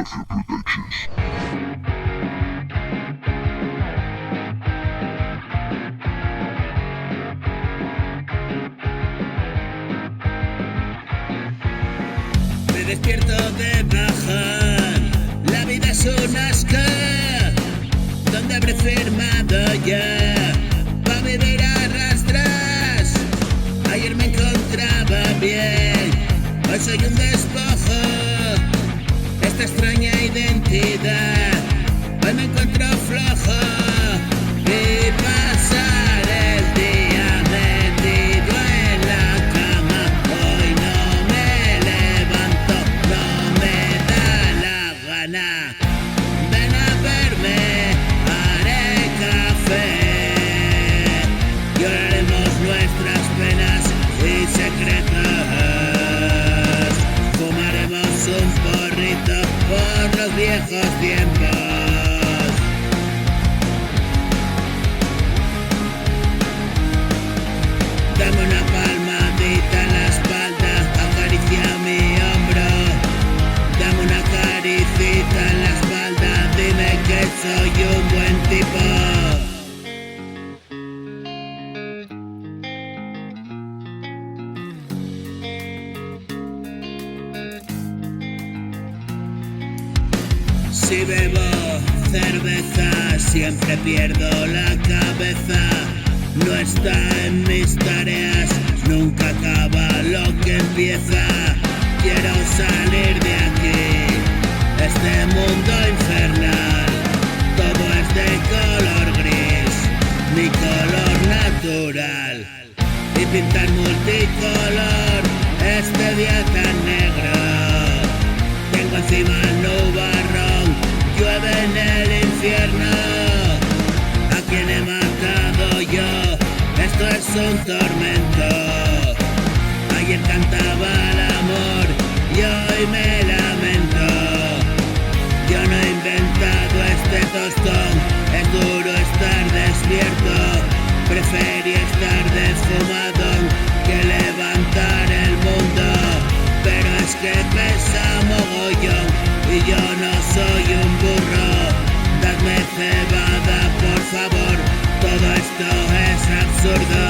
Me despierto de bajar, la vida es un asco, donde habré firmado ya, pa' vivir a rastras. Ayer me encontraba bien, hoy soy un despojo, esta extraña identidad, hoy me encuentro flojo, y pasar el día metido en la cama, hoy no me levanto, no me da la gana. Ven a verme, haré café, lloraremos nuestras penas y secretos, fumaremos un porrito por los viejos tiempos. Dame una palmadita en la espalda, acaricia mi hombro. Dame una caricita en la espalda, dime que soy un buen tipo. Si bebo cerveza, siempre pierdo la cabeza. No está en mis tareas, nunca acaba lo que empieza. Quiero salir de aquí, este mundo infernal. Todo es de color gris, mi color natural. Y pintar multicolor este día tan negro. Tengo encima el nubarrón, llueve en el infierno. ¿A quién he matado yo? Esto es un tormento. Ayer cantaba el amor y hoy me lamento. Yo no he inventado este tostón, es duro estar despierto. Preferí estar desfumadón que levantar el mundo. Pero es que pesa mogollón y yo no soy un burro. Dadme cebada, por favor, todo esto es absurdo.